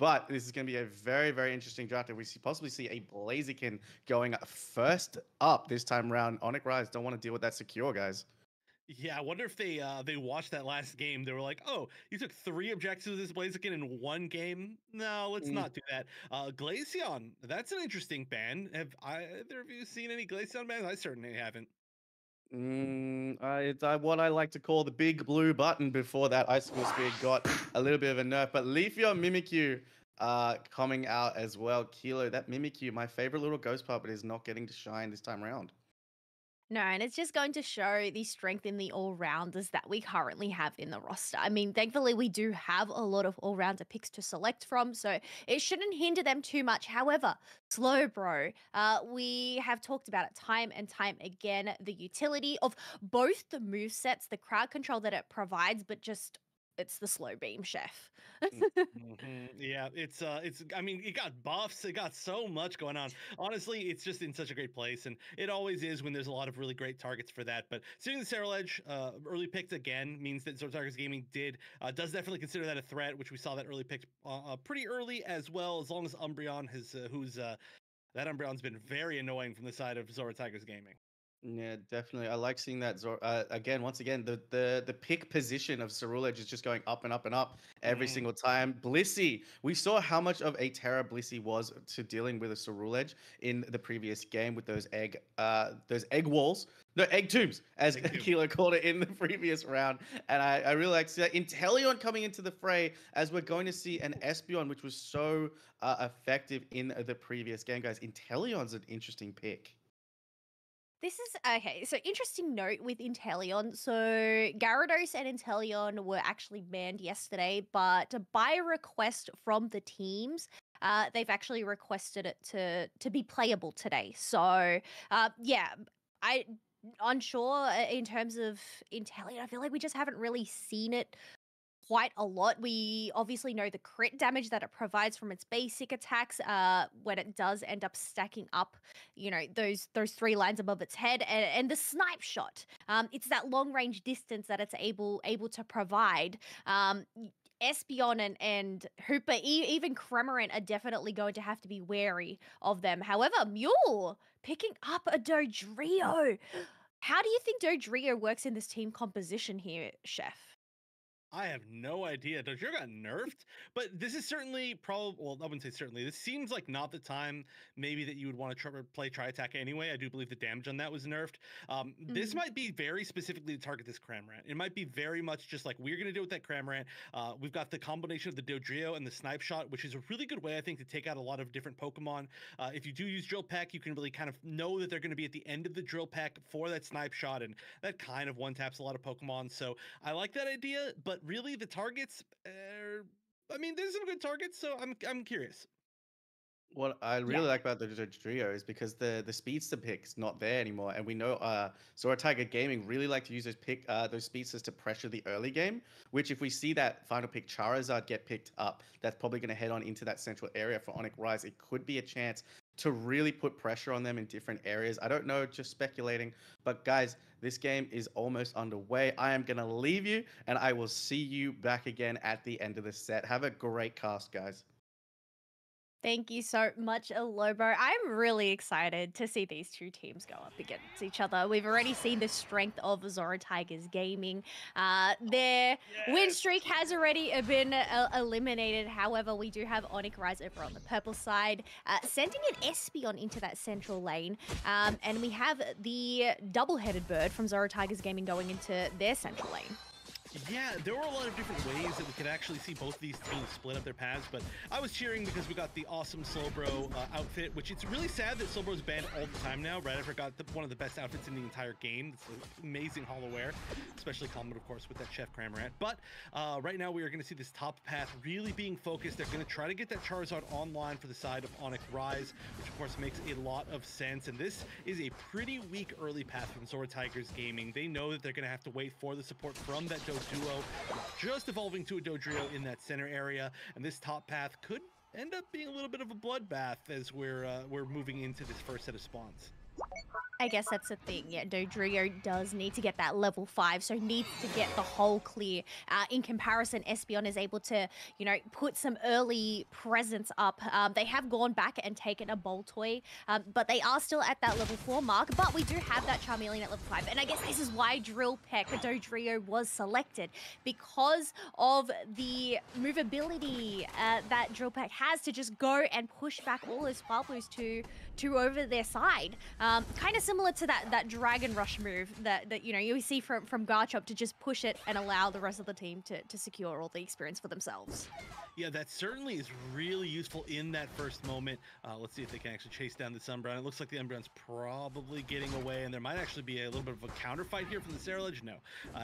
But this is going to be a very, very interesting draft. And we possibly see a Blaziken going first up this time around. Onyx Rise don't want to deal with that secure, guys. Yeah, I wonder if they watched that last game. They were like, "Oh, you took 3 objectives with this Blaziken in 1 game. No, let's not do that." Glaceon, that's an interesting ban. Have either of you seen any Glaceon bans? I certainly haven't. It's what I like to call the big blue button before that Icicle Speed got a little bit of a nerf. But Leafeon Mimikyu coming out as well. Kilo, that Mimikyu, my favorite little ghost puppet, is not getting to shine this time around. No, and it's just going to show the strength in the all rounders that we currently have in the roster. I mean, thankfully, we do have a lot of all rounder picks to select from, so it shouldn't hinder them too much. However, Slowbro, we have talked about it time and time again, the utility of both the move sets, the crowd control that it provides, but just it's the slow beam, chef. Yeah, it's. I mean, it got buffs. It got so much going on. Honestly, it's just in such a great place, and it always is when there's a lot of really great targets for that. But seeing the Serral Edge early picked again means that Zoro Tigers Gaming does definitely consider that a threat, which we saw that early picked pretty early as well. As long as Umbreon has, that Umbreon's been very annoying from the side of Zoro Tigers Gaming. Yeah, definitely. I like seeing that. Again, once again, the pick position of Cerulege is just going up and up and up every single time. Blissey, we saw how much of a terror Blissey was to dealing with a Cerulege in the previous game with those egg walls. No, egg tombs, as Kilo called it in the previous round. And I really like to see that. Inteleon coming into the fray as we're going to see an Espeon, which was so effective in the previous game, guys. Inteleon's an interesting pick. This is okay. So, interesting note with Inteleon. So, Gyarados and Inteleon were actually banned yesterday, but by request from the teams, they've actually requested it to be playable today. So, yeah, I unsure in terms of Inteleon. I feel like we just haven't really seen it quite a lot. We obviously know the crit damage that it provides from its basic attacks when it does end up stacking up, those 3 lines above its head, and the snipe shot. It's that long range distance that it's able to provide. Espeon and Hooper, even Cramorant are definitely going to have to be wary of them. However, Mule picking up a Dodrio. How do you think Dodrio works in this team composition here, Chef? I have no idea. Dodrio got nerfed, but this is certainly probably. Well, I wouldn't say certainly. This seems like not the time maybe that you would want to play Tri Attack anyway. I do believe the damage on that was nerfed. This might be very specifically to target this Cramorant. It might be very much just like we're going to do with that Cramorant. We've got the combination of the Dodrio and the Snipe Shot, which is a really good way, I think, to take out a lot of different Pokemon. If you do use Drill Peck, you can really kind of know that they're going to be at the end of the Drill Peck for that Snipe Shot, and that kind of one taps a lot of Pokemon. So I like that idea, but really the targets I mean, there's some good targets, so I'm curious. What I Yeah. really like about the trio is because the speedster pick's not there anymore, and we know Zora Tiger Gaming really like to use those speedsters to pressure the early game. Which, if we see that final pick Charizard get picked up, that's probably going to head on into that central area for Onyx Rise. It could be a chance to really put pressure on them in different areas. I don't know, just speculating. But guys, this game is almost underway. I am going to leave you, and I will see you back again at the end of the set. Have a great cast, guys. Thank you so much, Lobo. I'm really excited to see these two teams go up against each other. We've already seen the strength of Zoro Tigers Gaming. Their win streak has already been eliminated. However, we do have Onyx Rise over on the purple side, sending an Espeon into that central lane. And we have the double-headed bird from Zoro Tigers Gaming going into their central lane. Yeah, there were a lot of different ways that we could actually see both these teams split up their paths, but I was cheering because we got the awesome Slowbro outfit, which it's really sad that Slowbro's banned all the time now. Right after got one of the best outfits in the entire game. It's an amazing hollow wear, especially Comet, of course, with that Chef Cramorant. But right now we are going to see this top path really being focused. They're going to try to get that Charizard online for the side of Onyx Rise, which of course makes a lot of sense. And this is a pretty weak early path from Zora Tigers Gaming. They know that they're going to have to wait for the support from that Duo, just evolving to a Dodrio in that center area, and this top path could end up being a little bit of a bloodbath as we're moving into this first set of spawns. I guess that's the thing. Yeah, Dodrio does need to get that level 5, so needs to get the whole clear. In comparison, Espeon is able to, you know, put some early presence up. They have gone back and taken a Boltoy, but they are still at that level 4 mark. But we do have that Charmeleon at level 5, and I guess this is why Drill Peck Dodrio was selected, because of the movability that Drill Peck has to just go and push back all those Swablues to over their side. Kind of similar to that Dragon Rush move that you know you see from Garchomp, to just push it and allow the rest of the team to secure all the experience for themselves. Yeah, that certainly is really useful in that first moment. Let's see if they can actually chase down this Umbreon. It looks like the Umbreon's probably getting away, and there might actually be a little bit of a counter fight here from the Ceruledge. No,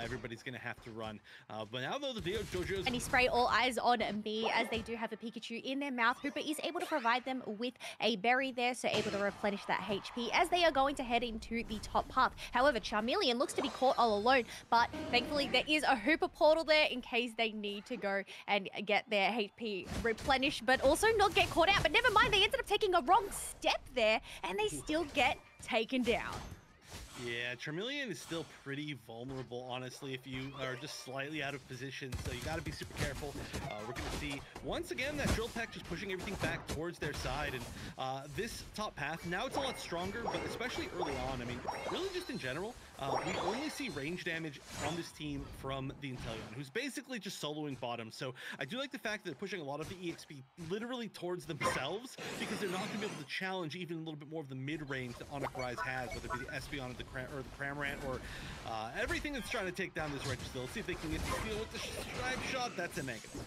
everybody's going to have to run. But now, though, the Dodrio's... And he spray all eyes on me, as they do have a Pikachu in their mouth. Hooper is able to provide them with a berry there, so able to replenish that HP as they are going to head into the top path. However, Charmeleon looks to be caught all alone, but thankfully there is a Hooper portal there in case they need to go and get their HP replenished, but also not get caught out. But never mind, they ended up taking a wrong step there, and they still get taken down. Yeah, Charmeleon is still pretty vulnerable, honestly, if you are just slightly out of position, so you got to be super careful. We're going to see, once again, that Drill Peck just pushing everything back towards their side, and this top path, now it's a lot stronger, but especially early on, I mean, really just in general, we only see range damage on this team from the Inteleon, who's basically just soloing bottom, so I do like the fact that they're pushing a lot of the EXP literally towards themselves, because they're not going to be able to challenge even a little bit more of the mid-range that Onyx Rise has, whether it be the Espeon or the Cramorant, or everything that's trying to take down this Registeel. Let's see if they can get the steal with the Stripe Shot. That's a negative.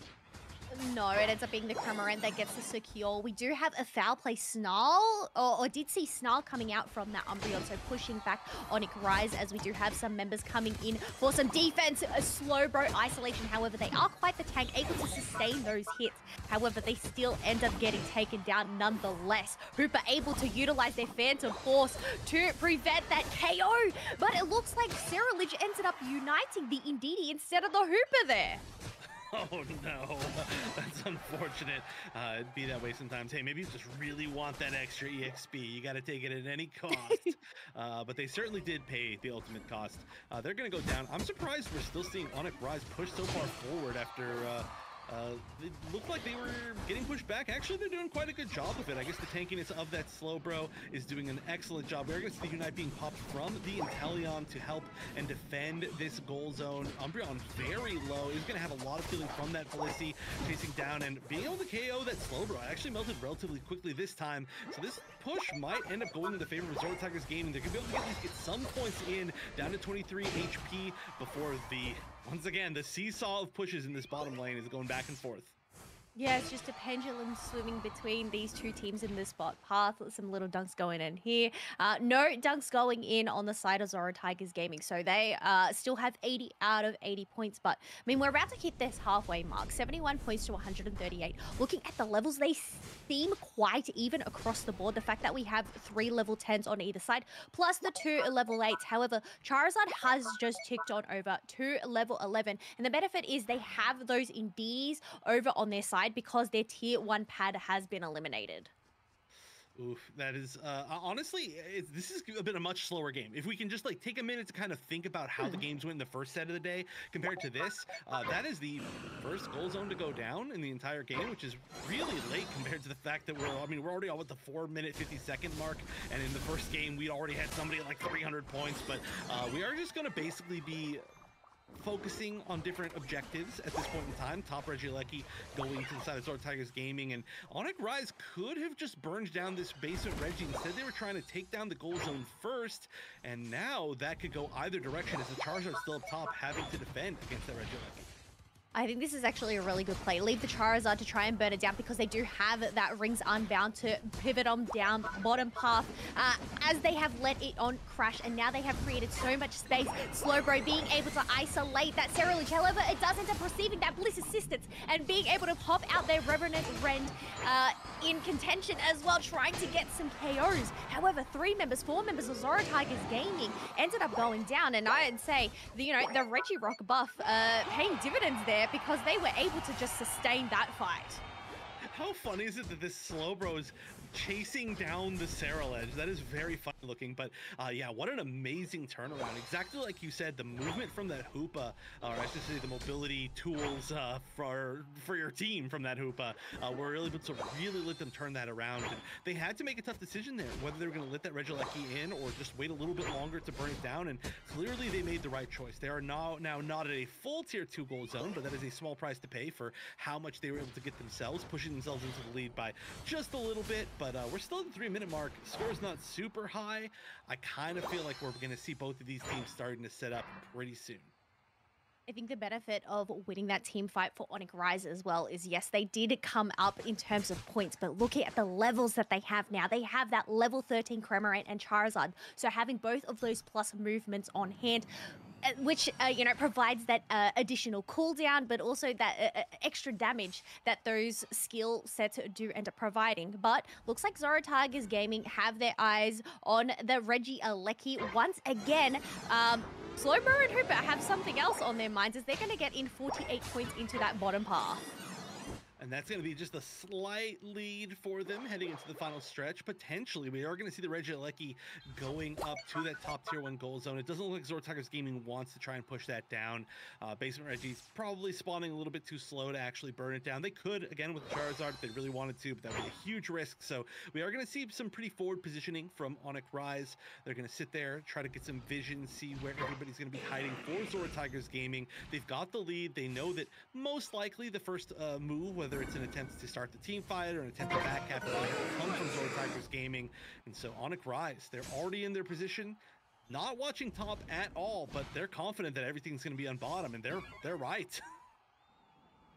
No, it ends up being the Cramorant that gets the secure. We do have a foul play Snarl, or did see Snarl coming out from that Umbreon, so pushing back Onyx Rise, as we do have some members coming in for some defense. A Slowbro isolation, however, they are quite the tank, able to sustain those hits. However, they still end up getting taken down nonetheless. Hooper able to utilize their Phantom Force to prevent that KO, but it looks like Ceruledge ended up uniting the Indeedee instead of the Hooper there. Oh no, that's unfortunate. It'd be that way sometimes. Hey, maybe you just really want that extra EXP. You got to take it at any cost. But they certainly did pay the ultimate cost. They're going to go down. I'm surprised we're still seeing Onyx Rise push so far forward after... it looked like they were getting pushed back. Actually, they're doing quite a good job of it. I guess the tankiness of that Slowbro is doing an excellent job. We're going to see the Unite being popped from the Inteleon to help and defend this goal zone. Umbreon very low. Is going to have a lot of healing from that Felicity, chasing down and being able to KO that Slowbro. It actually melted relatively quickly this time. So this push might end up going in the favor of Resort Tigers Gaming. They're going to be able to at least get some points in, down to 23 HP before the... Once again, the seesaw of pushes in this bottom lane is going back and forth. Yeah, it's just a pendulum swimming between these two teams in this spot path. Some little dunks going in here. No dunks going in on the side of Zoro Tigers Gaming. So they still have 80 out of 80 points. But, I mean, we're about to hit this halfway mark. 71 points to 138. Looking at the levels, they seem quite even across the board. The fact that we have 3 level 10s on either side, plus the 2 level 8s. However, Charizard has just ticked on over to level 11. And the benefit is they have those Indees over on their side, because their tier 1 pad has been eliminated. Oof, that is honestly, this is been a much slower game. If we can just like take a minute to kind of think about how the games went in the first set of the day compared to this, that is the first goal zone to go down in the entire game, which is really late compared to the fact that we're already on with the 4-minute 50-second mark, and in the first game we already had somebody at like 300 points. But we are just going to basically be focusing on different objectives at this point in time. Top Regieleki going to the side of Zoro Tigers Gaming, and Onyx Rise could have just burned down this basement Reggie. Instead, they were trying to take down the goal zone first, and now that could go either direction, as the Charizard's still up top having to defend against that Regieleki. I think this is actually a really good play. Leave the Charizard to try and burn it down, because they do have that Rings Unbound to pivot on down bottom path, as they have let it on crash, and now they have created so much space. Slowbro being able to isolate that Ceruledge. However, it does end up receiving that Bliss assistance and being able to pop out their Revenant Rend in contention as well, trying to get some KOs. However, 4 members of Zoro Tigers Gaming ended up going down, and I'd say the Regirock buff paying dividends there, because they were able to just sustain that fight. How funny is it that this Slowbro is chasing down the Serral Edge? That is very funny looking, but yeah, what an amazing turnaround. Exactly like you said, the movement from that Hoopa, or I should say the mobility tools for your team from that Hoopa, were able to really let them turn that around. And they had to make a tough decision there, whether they were going to let that Regieleki in or just wait a little bit longer to burn it down, and clearly they made the right choice. They are now not at a full tier 2 gold zone, but that is a small price to pay for how much they were able to get themselves, pushing themselves into the lead by just a little bit, but we're still at the 3-minute mark. Score's not super high. I kind of feel like we're going to see both of these teams starting to set up pretty soon. I think the benefit of winning that team fight for Onyx Rise as well is, yes, they did come up in terms of points, but look at the levels that they have now. They have that level 13 Cramorant and Charizard, so having both of those plus movements on hand, which provides that additional cooldown, but also that extra damage that those skill sets do end up providing. But looks like Zorotark's Gaming have their eyes on the Regieleki once again. Slowbro and Hoopa have something else on their minds, as they're going to get in 48 points into that bottom path. And that's going to be just a slight lead for them heading into the final stretch. Potentially, we are going to see the Regieleki going up to that top tier 1 gold zone. It doesn't look like Zorotark's Gaming wants to try and push that down. Basement Reggie's probably spawning a little bit too slow to actually burn it down. They could, again, with Charizard if they really wanted to, but that would be a huge risk. So we are going to see some pretty forward positioning from Onyx Rise. They're going to sit there, try to get some vision, see where everybody's going to be hiding for Zorotark's Gaming. They've got the lead. They know that most likely the first move, whether it's an attempt to start the team fight or an attempt to backcap, will come from Zorotark's Gaming. And so Onyx Rise, they're already in their position, not watching top at all, but they're confident that everything's going to be on bottom, and they're right.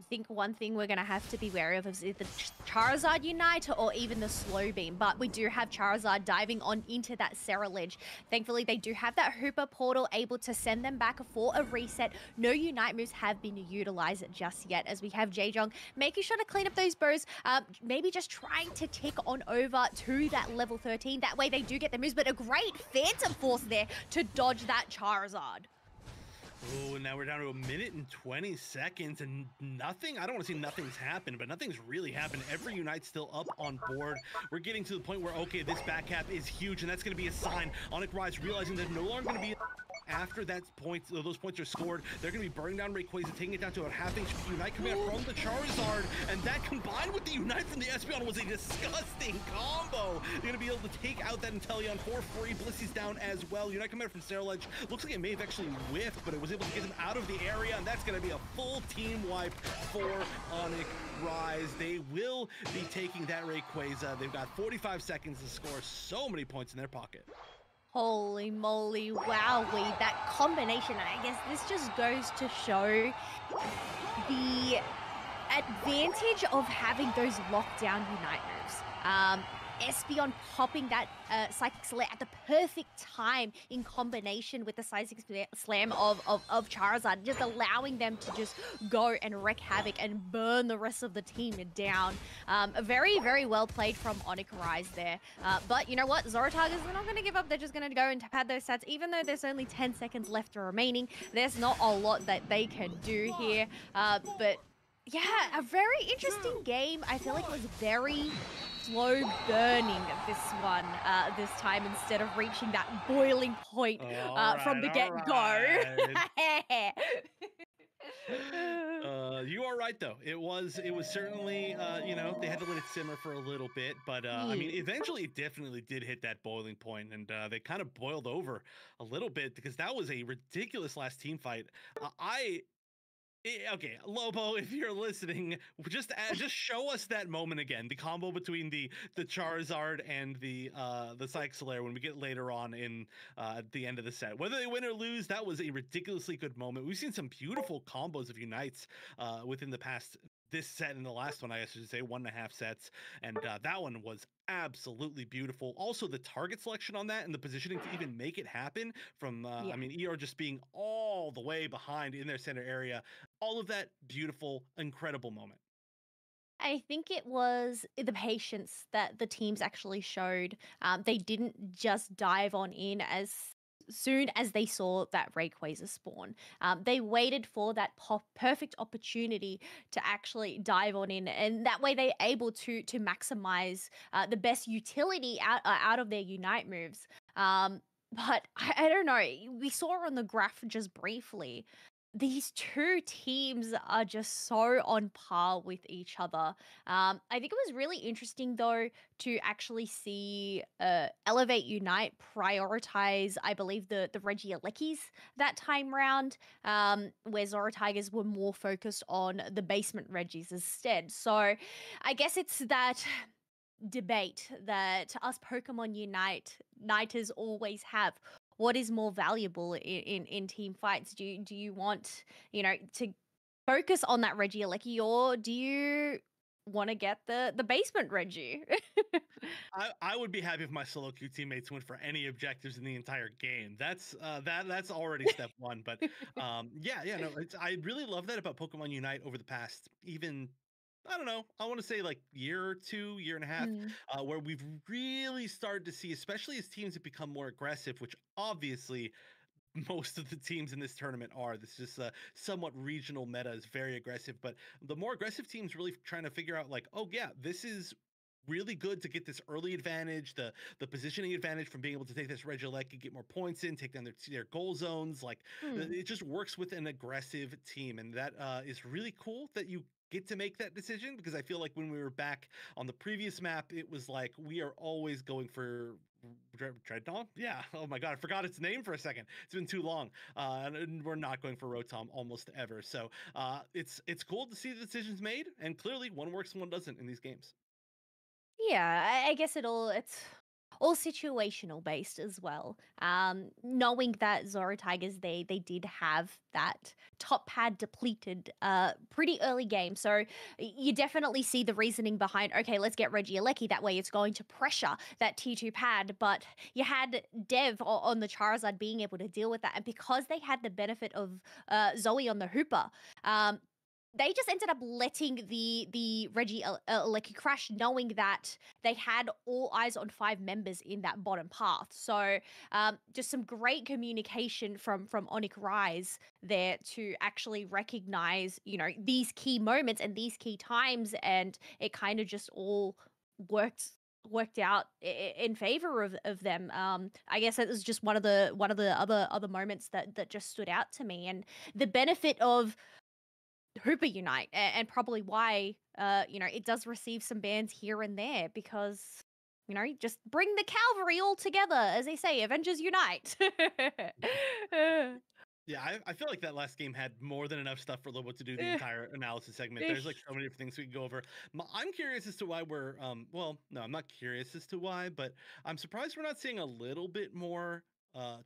I think one thing we're going to have to be wary of is either Charizard Unite or even the Slow Beam. But we do have Charizard diving on into that Serral Edge. Thankfully, they do have that Hoopa portal able to send them back for a reset. No Unite moves have been utilized just yet, as we have Jaejong making sure to clean up those bows. Maybe just trying to tick on over to that level 13. That way they do get the moves, but a great Phantom Force there to dodge that Charizard. Oh, now we're down to 1 minute and 20 seconds and nothing. I don't want to say nothing's happened, but nothing's really happened. Every Unite's still up on board. We're getting to the point where, okay, this back cap is huge, and that's going to be a sign. Onyx Rise realizing that no longer going to be after that point, those points are scored. They're going to be burning down Rayquaza, taking it down to a half HP. Unite coming out from the Charizard, and that combined with the Unite from the Espeon was a disgusting combo. They're going to be able to take out that Inteleon for free. Blissey's down as well. Unite coming out from Serral Edge. Looks like it may have actually whiffed, but it was able to get them out of the area, and that's going to be a full team wipe for Onyx Rise. They will be taking that Rayquaza. They've got 45 seconds to score so many points in their pocket. Holy moly, wowly, that combination. And I guess this just goes to show the advantage of having those lockdown Unite moves. Espeon popping that Psychic Slam at the perfect time in combination with the Psychic Slam of Charizard, just allowing them to just go and wreak havoc and burn the rest of the team down. Very, very well played from Onyx Rise there. But you know what? Zorotark is not going to give up. They're just going to go and pad those stats. Even though there's only 10 seconds left remaining, there's not a lot that they can do here. But yeah, a very interesting game. I feel like it was very slow burning this time, instead of reaching that boiling point from the get-go. You are right though. It was certainly they had to let it simmer for a little bit, but I mean, eventually it definitely did hit that boiling point, and they kind of boiled over a little bit, because that was a ridiculous last team fight. Okay, Lobo, if you're listening, just show us that moment again. The combo between the Charizard and the Psychic Solaire when we get later on in at the end of the set. Whether they win or lose, that was a ridiculously good moment. We've seen some beautiful combos of Unites within the past. This set and the last one, I should say, 1.5 sets, and that one was absolutely beautiful. Also, the target selection on that and the positioning to even make it happen from, I mean, ER just being all the way behind in their center area. All of that beautiful, incredible moment. I think it was the patience that the teams actually showed. They didn't just dive on in as soon as they saw that Rayquaza spawn. They waited for that perfect opportunity to actually dive on in, and that way they're able to maximize the best utility out of their Unite moves. But I don't know. We saw on the graph just briefly. These two teams are just so on par with each other. I think it was really interesting though to actually see Elevate Unite prioritize, I believe, the Regielekis that time round, where Zora Tigers were more focused on the basement Regis instead. So I guess it's that debate that us Pokemon Uniters always have. What is more valuable in team fights? Do you want, to focus on that Regieleki, or do you want to get the basement Reggie? I would be happy if my solo queue teammates went for any objectives in the entire game. That's already step one. But yeah, no, I really love that about Pokemon Unite over the past even. I don't know. I want to say like year or two, year and a half, Mm. where we've really started to see, especially as teams have become more aggressive, which obviously most of the teams in this tournament are. This is just a somewhat regional meta is very aggressive, but the more aggressive teams really trying to figure out like, oh yeah, this is really good to get this early advantage, the positioning advantage from being able to take this Regieleki, get more points in, take down their goal zones. Like Mm. it just works with an aggressive team, and that is really cool that you get to make that decision because I feel like when we were back on the previous map, it was like we are always going for Dreadnought? Yeah. Oh my god, I forgot its name for a second. It's been too long. And we're not going for Rotom almost ever. So it's cool to see the decisions made, and clearly one works and one doesn't in these games. Yeah, I guess it's all situational based as well. Knowing that Zora Tigers, they did have that top pad depleted pretty early game, so you definitely see the reasoning behind. Okay, let's get Regieleki. That way, it's going to pressure that T2 pad. But you had Dev on the Charizard being able to deal with that, and because they had the benefit of Zoe on the Hooper. They just ended up letting the Reggie Lecky crash, knowing that they had all eyes on 5 members in that bottom path. So just some great communication from Onyx Rise there to actually recognize, these key moments and these key times, and it kind of just all worked out in favor of them. I guess it was just one of the other moments that just stood out to me, and the benefit of Hooper Unite, and probably why it does receive some bans here and there, because just bring the cavalry all together, as they say, Avengers Unite. Yeah, I feel like that last game had more than enough stuff for Lobo to do the entire analysis segment. There's like so many different things we could go over. I'm curious as to why we're well, no, I'm not curious as to why, but I'm surprised we're not seeing a little bit more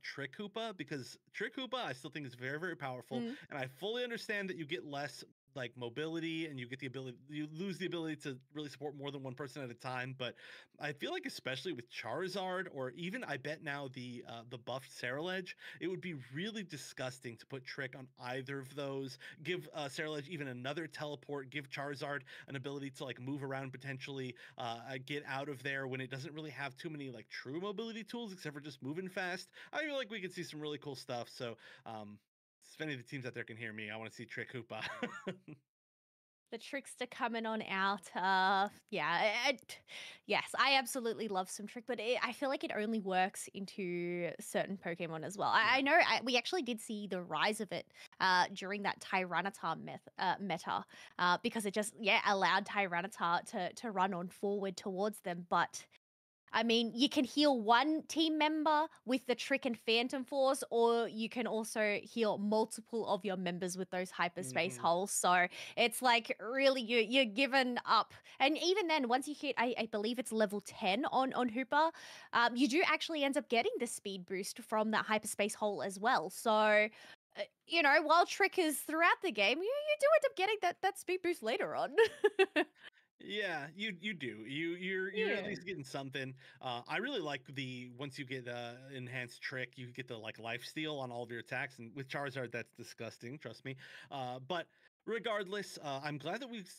Trick Hoopa, because Trick Hoopa I still think is very, very powerful, Mm. and I fully understand that you get less like mobility and you lose the ability to really support more than one person at a time. But I feel like especially with Charizard, or even I bet now the buffed Ceruledge, it would be really disgusting to put Trick on either of those. Give Ceruledge even another teleport. Give Charizard an ability to like move around potentially, get out of there when it doesn't really have too many like true mobility tools except for just moving fast. I feel like we could see some really cool stuff. So, if any of the teams out there can hear me, I want to see Trick Hoopa. The trickster coming on out. Yeah, yes, I absolutely love some trick, but I feel like it only works into certain Pokemon as well. I, Yeah. I know we actually did see the rise of it during that Tyranitar meta, because it just allowed Tyranitar to run on forward towards them, but I mean, you can heal one team member with the Trick and Phantom Force, or you can also heal multiple of your members with those hyperspace Hmm. holes. So it's like really you're given up. And even then, once you hit, I believe it's level 10 on Hooper, you do actually end up getting the speed boost from that hyperspace hole as well. So while Trick is throughout the game, you do end up getting that speed boost later on. Yeah, you do. You're at Yeah. least getting something. I really like the once you get enhanced trick, you get the like life steal on all of your attacks, and with Charizard, that's disgusting. Trust me. But regardless, I'm glad that we've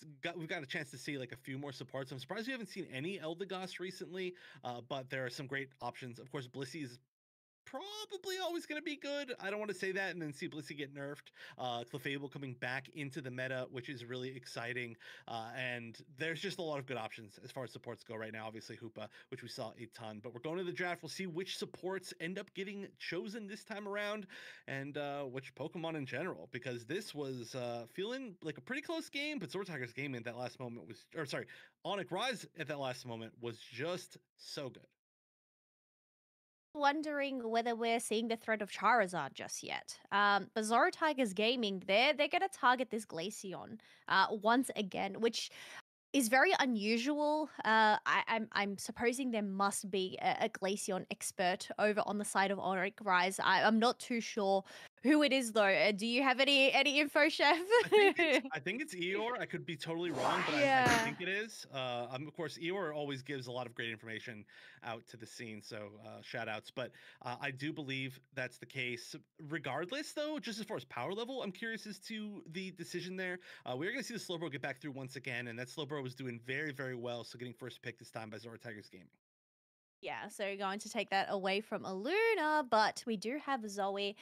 got a chance to see like a few more supports. I'm surprised we haven't seen any Eldegoss recently, but there are some great options. Of course, Blissey is probably always going to be good. I don't want to say that and then see Blissey get nerfed. Clefable coming back into the meta, which is really exciting. And there's just a lot of good options as far as supports go right now. Obviously, Hoopa, which we saw a ton. But we're going to the draft. We'll see which supports end up getting chosen this time around and which Pokemon in general, because this was feeling like a pretty close game. But Sword Tiger's game at that last moment was, or sorry, Onyx Rise at that last moment was just so good. Wondering whether we're seeing the threat of Charizard just yet. But Zoro Tigers Gaming, they're gonna target this Glaceon once again, which is very unusual. I'm supposing there must be a Glaceon expert over on the side of Onyx Rise. I'm not too sure who it is though. Do you have any info, Chef? I think it's Eeyore. I could be totally wrong, but I Yeah. think it is. Of course, Eeyore always gives a lot of great information out to the scene, so shout outs. But I do believe that's the case. Regardless, though, just as far as power level, I'm curious as to the decision there. We're going to see the Slowbro get back through once again, and that Slowbro was doing very, very well, so getting first pick this time by Zoro Tigers Gaming. Yeah, so going to take that away from Aluna, but we do have Zoe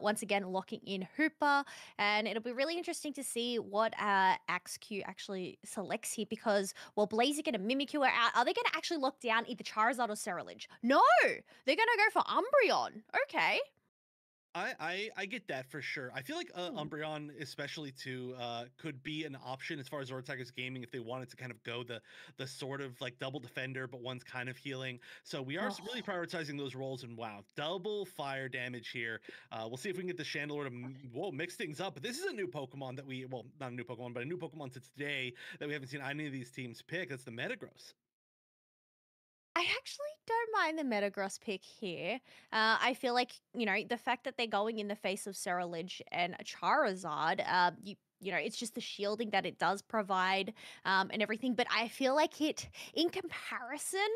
once again locking in Hooper, and it'll be really interesting to see what AXQ actually selects here because, well, Blazy going to Mimikyu out. Are they going to actually lock down either Charizard or Ceruledge? No! They're going to go for Umbreon. Okay. I get that for sure. I feel like Hmm. Umbreon, especially too, could be an option as far as Zoro Tigers Gaming if they wanted to kind of go the sort of like double defender, but one's kind of healing. So we are really Oh. prioritizing those roles. And wow, double fire damage here. We'll see if we can get the Chandelure to mix things up. But this is a new Pokemon that we, well, not a new Pokemon, but a new Pokemon to today that we haven't seen any of these teams pick. That's the Metagross. I actually don't mind the Metagross pick here. I feel like, the fact that they're going in the face of Ceruledge and Charizard, it's just the shielding that it does provide and everything. But I feel like in comparison,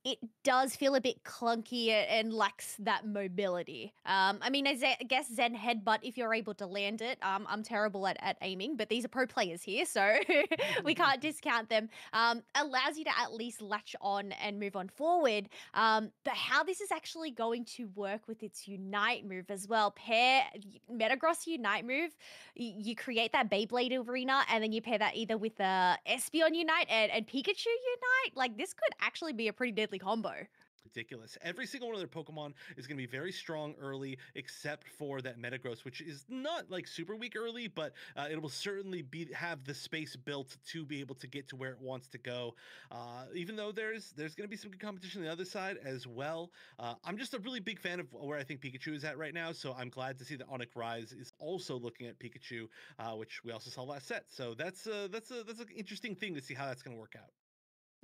it does feel a bit clunky and lacks that mobility. I mean, I guess Zen Headbutt, if you're able to land it, I'm terrible at aiming, but these are pro players here, so we can't discount them. Allows you to at least latch on and move on forward. But how this is actually going to work with its Unite move as well, Metagross Unite move, you create that Beyblade arena, and then you pair that either with Espeon Unite and Pikachu Unite. Like, this could actually be a pretty deadly combo. Ridiculous. Every single one of their Pokemon is going to be very strong early, except for that Metagross, which is not like super weak early, but it will certainly have the space built to be able to get to where it wants to go. Even though there's going to be some good competition on the other side as well. I'm just a really big fan of where I think Pikachu is at right now, so I'm glad to see that Onyx Rise is also looking at Pikachu, which we also saw last set. So that's an interesting thing to see how that's going to work out.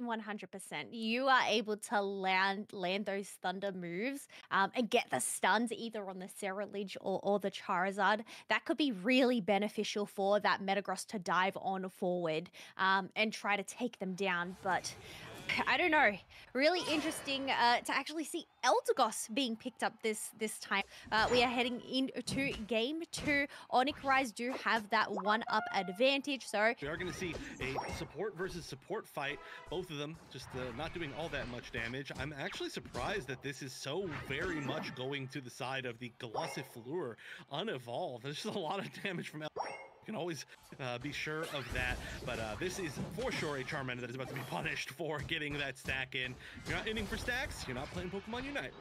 100%. You are able to land those thunder moves and get the stuns either on the Ceruledge or the Charizard. That could be really beneficial for that Metagross to dive on forward and try to take them down. But I don't know. Really interesting to actually see Eldegoss being picked up this time. We are heading into game 2. Onyx Rise do have that 1-up advantage, so We are going to see a support versus support fight. Both of them just not doing all that much damage. I'm actually surprised that this is so very much going to the side of the Gossifleur unevolved. There's just a lot of damage from you can always be sure of that, but this is for sure a Charmander that is about to be punished for getting that stack in. You're not inning for stacks, you're not playing Pokemon Unite.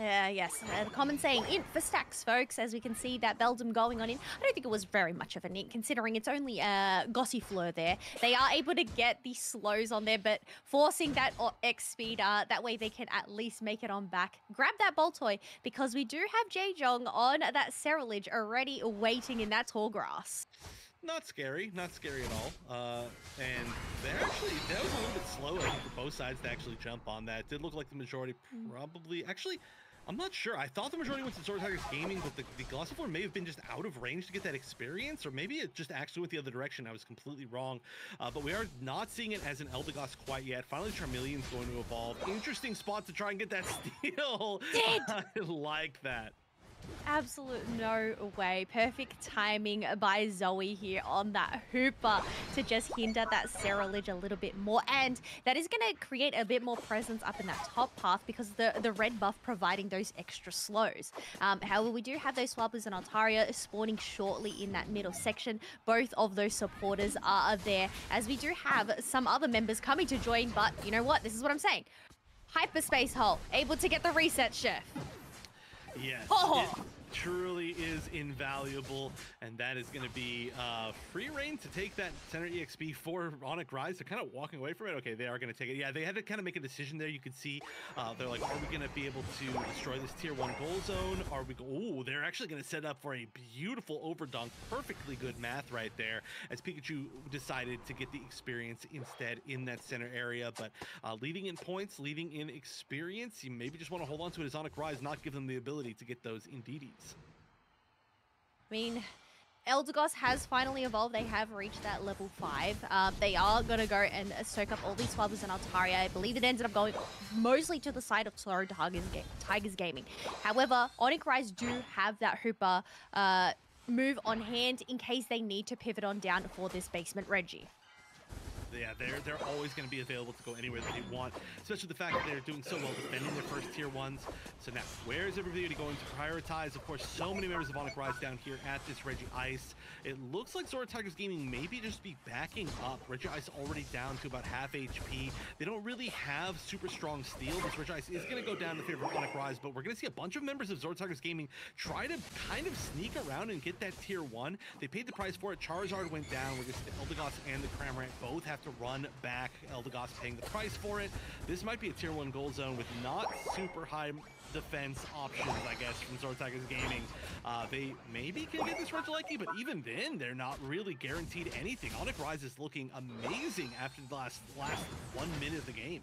Yes, the common saying, int for stacks, folks, as we can see that Beldum going on in. I don't think it was very much of an int, considering it's only Gossifleur there. They are able to get the slows on there, but forcing that X speed, that way they can at least make it on back. Grab that Boltoy, because we do have Jong on that Ceruledge already waiting in that tall grass. Not scary at all. And that was a little bit slow, I think, for both sides to actually jump on that. It did look like the majority probably, actually, I'm not sure. I thought the majority went to Sword Tigers Gaming, but the Gossifleur may have been just out of range to get that experience, or maybe it just actually went the other direction. I was completely wrong. But we are not seeing it as an Eldegoss quite yet. Finally, Charmeleon's going to evolve. Interesting spot to try and get that steal. I like that. Absolute no way. Perfect timing by Zoe here on that Hooper to just hinder that Cerulege a little bit more. And that is going to create a bit more presence up in that top path because the red buff providing those extra slows. However, we do have those Swappers and Altaria spawning shortly in that middle section. Both of those supporters are there, as we do have some other members coming to join. But you know what? This is what I'm saying. Hyperspace Hole, able to get the reset, Chef. Yes, Oh. it truly is invaluable, and that is going to be free reign to take that center EXP for Onyx Rise. They're kind of walking away from it. Okay, they are going to take it. Yeah, they had to kind of make a decision there. You could see they're like, are we going to be able to destroy this tier 1 goal zone? Are we oh, they're actually going to set up for a beautiful overdunk. Perfectly good math right there, as Pikachu decided to get the experience instead in that center area. But leading in points, leading in experience, you maybe just want to hold on to it as Onyx Rise, not give them the ability to get those Indeedee. I mean, Eldegoss has finally evolved. They have reached that level 5. They are going to go and soak up all these Swabbers and Altaria. I believe it ended up going mostly to the side of Zoro Tigers Gaming. However, Onyx Rise do have that Hooper move on hand in case they need to pivot on down for this basement Reggie. Yeah, they're always going to be available to go anywhere that they want, especially the fact that they're doing so well defending their first tier 1s. So now, where is everybody going to prioritize? Of course, so many members of Onyx Rise down here at this Reggie Ice. It looks like Zoro Tigers Gaming maybe just be backing up. Reggie Ice already down to about half HP. They don't really have super strong steel. This Reggie Ice is going to go down in favor of Onyx Rise, but we're going to see a bunch of members of Zoro Tigers Gaming try to kind of sneak around and get that tier 1. They paid the price for it. Charizard went down. We're going to see the Eldegoss and the Cramorant both have to run back. Eldegoss paying the price for it. This might be a tier 1 gold zone with not super high defense options, I guess, from Zoro Tigers Gaming. They maybe can get this Regieleki, but even then, they're not really guaranteed anything. Onyx Rise is looking amazing after the last 1 minute of the game.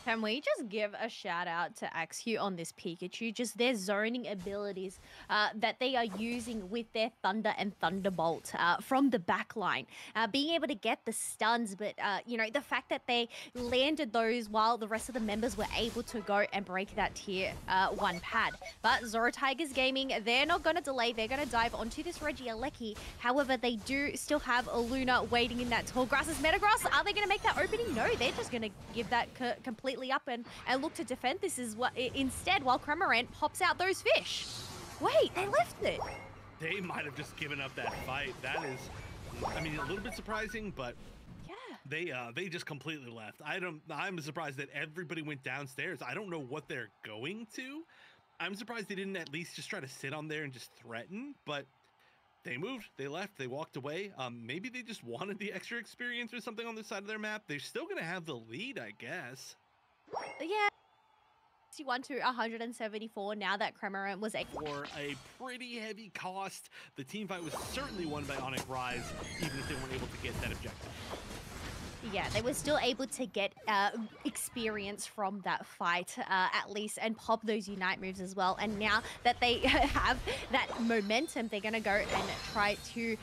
Can we just give a shout out to Axew on this Pikachu? Just their zoning abilities that they are using with their Thunder and Thunderbolt from the back line. Being able to get the stuns, but you know, the fact that they landed those while the rest of the members were able to go and break that tier 1 pad. But Zoro Tigers Gaming, they're not going to delay. They're going to dive onto this Regieleki. However, they do still have a Luna waiting in that tall grasses. Metagross, are they going to make that opening? No, they're just going to give that completely up and look to defend. This is what instead, while Cramorant pops out those fish. Wait, they left it. They might have just given up that fight. That is, I mean, a little bit surprising, but yeah, they just completely left. I'm surprised that everybody went downstairs. I don't know what they're going to. I'm surprised they didn't at least just try to sit on there and just threaten, but they moved, they left, they walked away. Maybe they just wanted the extra experience or something on the side of their map. They're still going to have the lead, I guess. Yeah. 61 to 174 now that Cramorant was for a pretty heavy cost. The team fight was certainly won by Onyx Rise, even if they weren't able to get that objective. Yeah, they were still able to get experience from that fight, at least, and pop those Unite moves as well. And now that they have that momentum, they're going to go and try to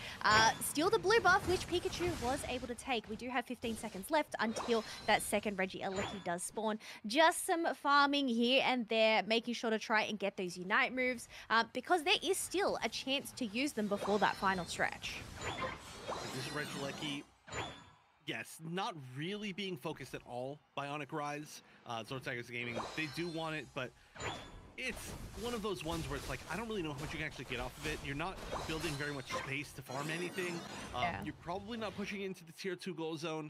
steal the blue buff, which Pikachu was able to take. We do have 15 seconds left until that second Regieleki does spawn. Just some farming here and there, making sure to try and get those Unite moves, because there is still a chance to use them before that final stretch. This Regieleki, yes, not really being focused at all by Onyx Rise. Zoro Tigers Gaming, they do want it, but it's one of those ones where it's like, I don't really know how much you can actually get off of it. You're not building very much space to farm anything. You're probably not pushing into the tier 2 goal zone.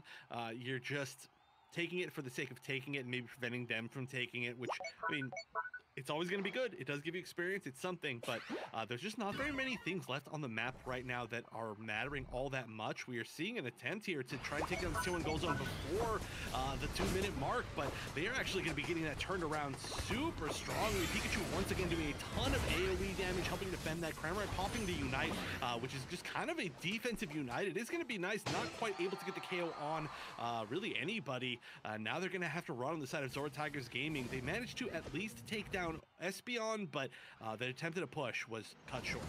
You're just taking it for the sake of taking it and maybe preventing them from taking it, which, I mean, it's always going to be good. It does give you experience. It's something, but there's just not very many things left on the map right now that are mattering all that much. We are seeing an attempt here to try and take down the tier 1 goal zone before the 2-minute mark, but they are actually going to be getting that turned around super strongly. Pikachu once again doing a ton of AoE damage, helping defend that. Cramorant popping the Unite, which is just kind of a defensive Unite. It is going to be nice, not quite able to get the KO on really anybody. Now they're going to have to run on the side of Zoro Tigers Gaming. They managed to at least take down Espeon, but their attempt at a push was cut short.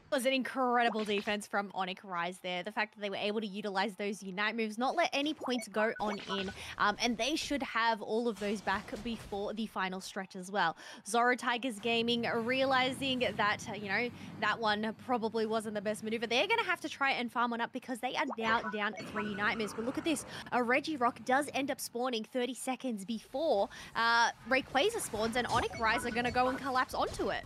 Was an incredible defense from Onyx Rise there. The fact that they were able to utilize those Unite moves, not let any points go on in, and they should have all of those back before the final stretch as well. Zoro Tigers Gaming realizing that, that one probably wasn't the best maneuver. They're going to have to try and farm one up because they are now down 3 Unite moves. But look at this. A Regirock does end up spawning 30 seconds before Rayquaza spawns, and Onyx Rise are going to go and collapse onto it.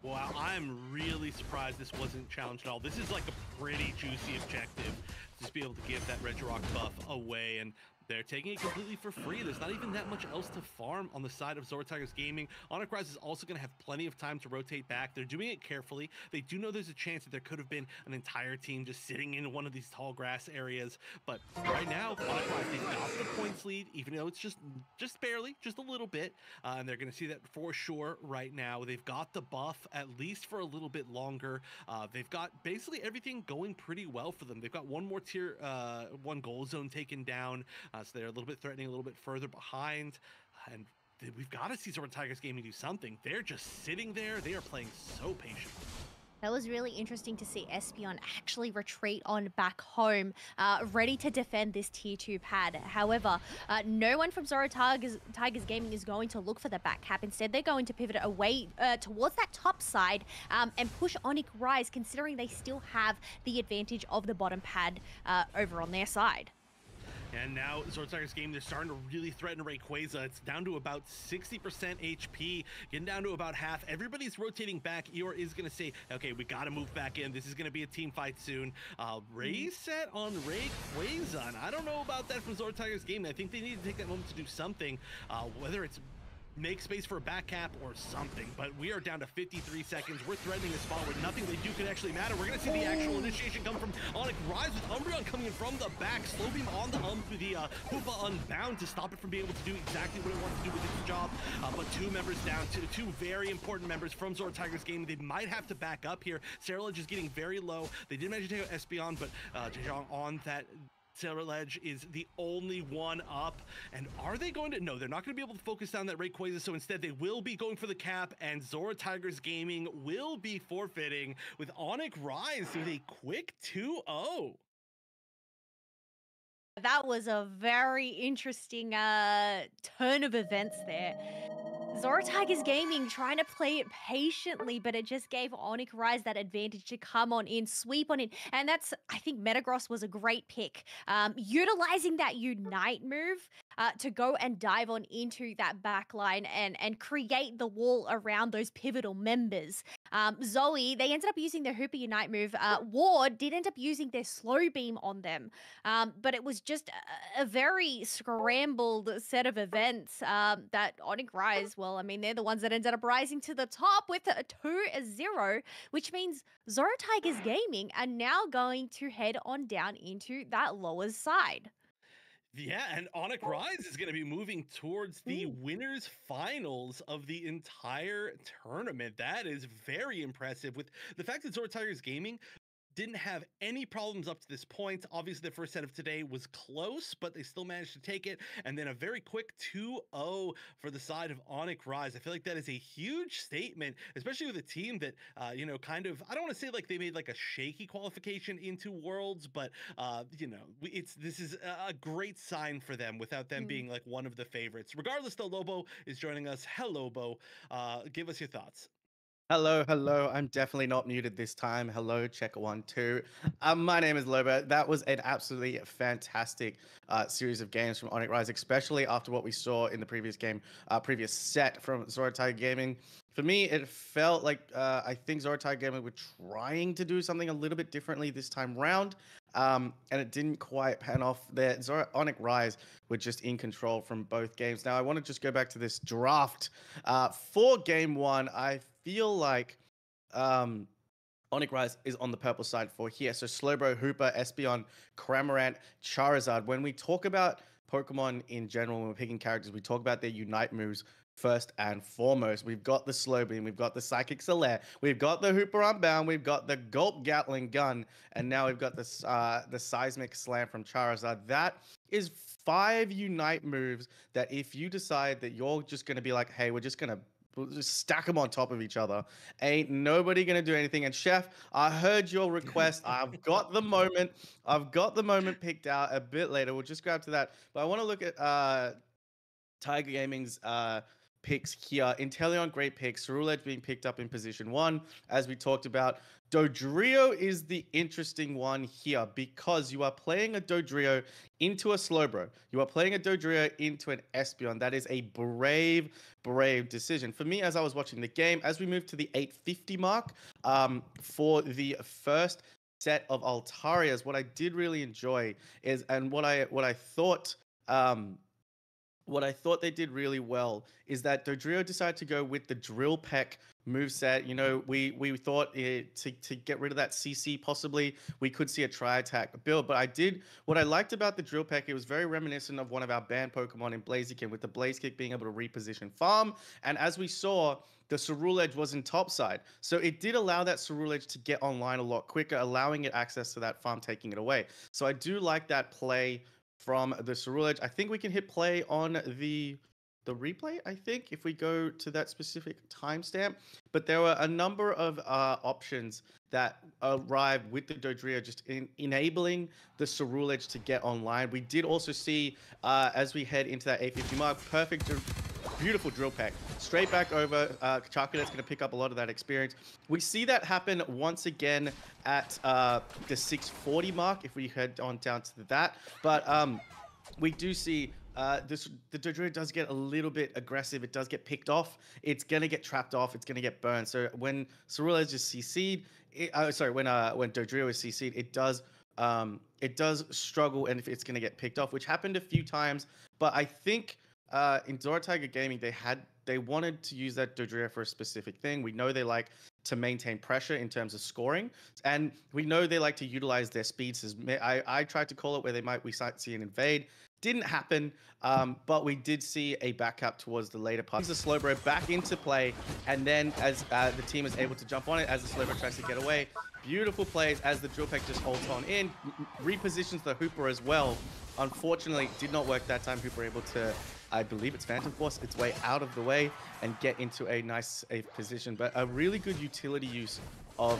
Wow, I'm really surprised this wasn't challenged at all. This is like a pretty juicy objective. Just be able to give that Regirock buff away, and they're taking it completely for free. There's not even that much else to farm on the side of Zoro Tigers Gaming. Onyx Rise is also going to have plenty of time to rotate back. They're doing it carefully. They do know there's a chance that there could have been an entire team just sitting in one of these tall grass areas. But right now, Onyx Rise, they've got the points lead, even though it's just barely, just a little bit. And they're going to see that for sure right now. They've got the buff at least for a little bit longer. They've got basically everything going pretty well for them. They've got one more tier, one goal zone taken down. So they're a little bit threatening, a little bit further behind. And we've got to see Zoro Tigers Gaming do something. They're just sitting there. They are playing so patient. That was really interesting to see Espeon actually retreat on back home, ready to defend this tier 2 pad. However, no one from Zoro Tigers Gaming is going to look for the back cap. Instead, they're going to pivot away towards that top side and push Onyx Rise, considering they still have the advantage of the bottom pad over on their side. And now Zoro Tigers Gaming, they're starting to really threaten Rayquaza. It's down to about 60% HP, getting down to about half. Everybody's rotating back. Eeyore is going to say, okay, we got to move back in. This is going to be a team fight soon. Reset on Rayquaza. And I don't know about that from Zoro Tigers Gaming. I think they need to take that moment to do something, whether it's make space for a back cap or something, but we are down to 53 seconds. We're threatening a spot where nothing they do can actually matter. We're gonna see the actual initiation come from Onyx Rise with Umbreon coming in from the back, slow beam on the Hoopa Unbound to stop it from being able to do exactly what it wants to do with its job. But two members down, two very important members from Zoro Tigers Gaming. They might have to back up here. Ceruledge is getting very low. They did manage to take out Espeon, but Zhejiang on that Ceruledge is the only one up. And are they going to? No, they're not going to be able to focus down that Rayquaza, so instead they will be going for the cap, and Zoro Tigers Gaming will be forfeiting with Onyx Rise with a quick 2-0. That was a very interesting turn of events there. Zoro Tigers Gaming trying to play it patiently, but it just gave Onyx Rise that advantage to come on in, sweep on in. And that's, I think Metagross was a great pick. Utilizing that Unite move to go and dive on into that back line and create the wall around those pivotal members. Zoe, they ended up using their Hoopa Unite move. Ward did end up using their Slow Beam on them. But it was just a very scrambled set of events that Onyx Rise, well, I mean, they're the ones that ended up rising to the top with a 2-0, which means Zoro Tigers Gaming are now going to head on down into that lower side. Yeah, and Onyx Rise is going to be moving towards the winners finals of the entire tournament. That is very impressive, with the fact that Zoro Tigers Gaming didn't have any problems up to this point. Obviously, the first set of today was close, but they still managed to take it. And then a very quick 2-0 for the side of Onyx Rise. I feel like that is a huge statement, especially with a team that, kind of, I don't want to say like they made like a shaky qualification into Worlds, but, this is a great sign for them without them being like one of the favorites. Regardless, though, Lobo is joining us. Hello, Lobo. Give us your thoughts. Hello, hello. I'm definitely not muted this time. Hello, check 1, 2. My name is Lobo. That was an absolutely fantastic series of games from Onyx Rise, especially after what we saw in the previous game, previous set from Zoro Tiger Gaming. For me, it felt like I think Zoro Tiger Gaming were trying to do something a little bit differently this time round, and it didn't quite pan off there. Onyx Rise were just in control from both games. Now, I want to just go back to this draft. For game 1, I feel like Onyx Rise is on the purple side for here. So Slowbro, Hoopa, Espeon, Cramorant, Charizard. When we talk about Pokemon in general, when we're picking characters, we talk about their Unite moves first and foremost. We've got the Slow Beam, we've got the Psychic Solaire, we've got the Hoopa Unbound, we've got the Gulp Gatling Gun, and now we've got this the Seismic Slam from Charizard. That is 5 Unite moves that if you decide that you're just going to be like, hey, we're just going to we'll just stack them on top of each other. Ain't nobody gonna do anything. And Chef, I heard your request. I've got the moment. I've got the moment picked out a bit later. We'll just grab to that. But I want to look at Tiger Gaming's picks here. Inteleon, great pick. Cerule Edge being picked up in position 1, as we talked about. Dodrio is the interesting one here because you are playing a Dodrio into a Slowbro. You are playing a Dodrio into an Espeon. That is a brave, brave decision. For me, as I was watching the game, as we move to the 850 mark for the first set of Altarias, what I did really enjoy is, and what I thought they did really well is that Dodrio decided to go with the Drill Peck moveset. You know, we thought to get rid of that CC, possibly we could see a tri-attack build. But what I liked about the Drill Peck, it was very reminiscent of one of our banned Pokemon in Blaziken, with the Blaze Kick being able to reposition farm. And as we saw, the Cerule Edge was in topside. So it did allow that Cerule Edge to get online a lot quicker, allowing it access to that farm, taking it away. So I do like that play from the Cerule Edge. I think we can hit play on the replay, I think, if we go to that specific timestamp. But there were a number of options that arrived with the Dodrio, just enabling the Cerule Edge to get online. We did also see, as we head into that 850 mark, beautiful Drill Peck. Straight back over. Charcadet's going to pick up a lot of that experience. We see that happen once again at the 640 mark, if we head on down to that. But we do see the Dodrio does get a little bit aggressive. It does get picked off. It's going to get trapped off. It's going to get burned. So when Cerule is just CC'd, when Dodrio is CC'd, it does struggle, and it's going to get picked off, which happened a few times. But I think in Zora Tiger Gaming, they wanted to use that Dodrio for a specific thing. We know they like to maintain pressure in terms of scoring, and we know they like to utilize their speeds. I tried to call it where we see an invade. Didn't happen, but we did see a back up towards the later part. The Slowbro back into play, and then as the team is able to jump on it, as the Slowbro tries to get away, beautiful plays as the Drill Peck just holds on in, repositions the Hooper as well. Unfortunately, did not work that time. Hooper able to, I believe it's Phantom Force, its way out of the way and get into a nice safe position. But a really good utility use of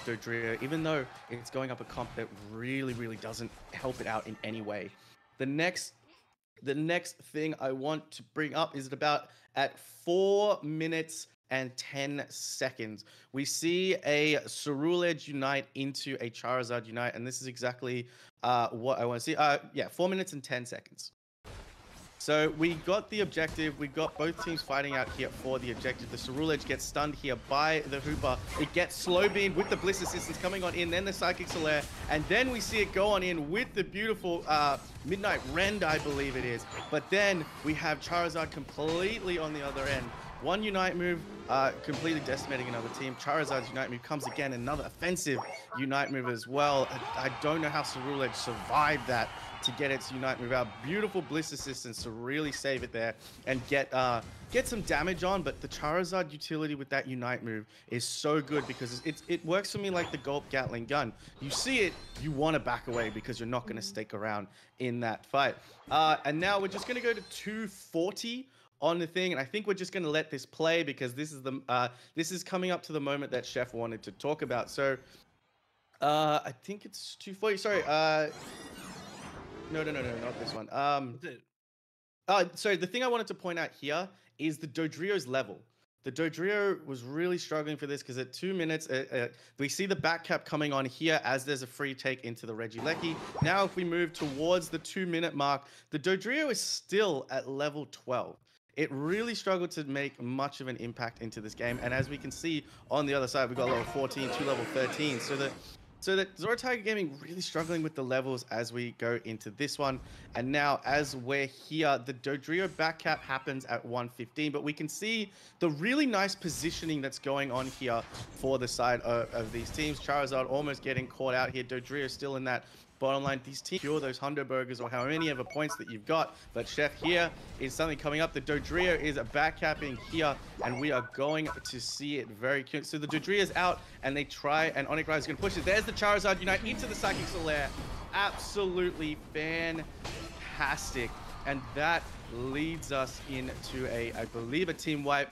Dodrio, even though it's going up a comp that really, really doesn't help it out in any way. The next thing I want to bring up is at 4 minutes and 10 seconds. We see a Cerule Edge unite into a Charizard unite, and this is exactly what I want to see. 4 minutes and 10 seconds. So we got the objective. We got both teams fighting out here for the objective. The Cerule Edge gets stunned here by the Hooper. It gets slow beamed with the Bliss Assistance coming on in, then the Psychic Solaire, and then we see it go on in with the beautiful Midnight Rend, I believe it is. But then we have Charizard completely on the other end. One Unite move, completely decimating another team. Charizard's Unite move comes again, another offensive Unite move as well. I don't know how Cerule Edge survived that to get its Unite move out. Beautiful Bliss Assistance to really save it there and get some damage on. But the Charizard utility with that Unite move is so good because it works for me like the Gulp Gatling gun. You see it, you want to back away because you're not going to stick around in that fight. And now we're just going to go to 240 on the thing, and I think we're just going to let this play because this is coming up to the moment that Chef wanted to talk about. So I think it's 240. Sorry. No, not this one. So the thing I wanted to point out here is the Dodrio's level. The Dodrio was really struggling for this because at 2 minutes, we see the back cap coming on here as there's a free take into the Regieleki. Now, if we move towards the 2 minute mark, the Dodrio is still at level 12. It really struggled to make much of an impact into this game. And as we can see on the other side, we've got level 14 to level 13. So that Zora Tiger Gaming really struggling with the levels as we go into this one. And now as we're here, the Dodrio back cap happens at 115, but we can see the really nice positioning that's going on here for the side of these teams. Charizard almost getting caught out here. Dodrio still in that bottom line. These teams cure those Hundo Burgers or how many ever points that you've got. But Chef, here is something coming up. The Dodrio is backcapping here, and we are going to see it very cute. So the Dodrio is out, and they try, and Onyx is going to push it. There's the Charizard Unite into the Psychic Solaire. Absolutely fantastic. And that leads us into I believe, a team wipe.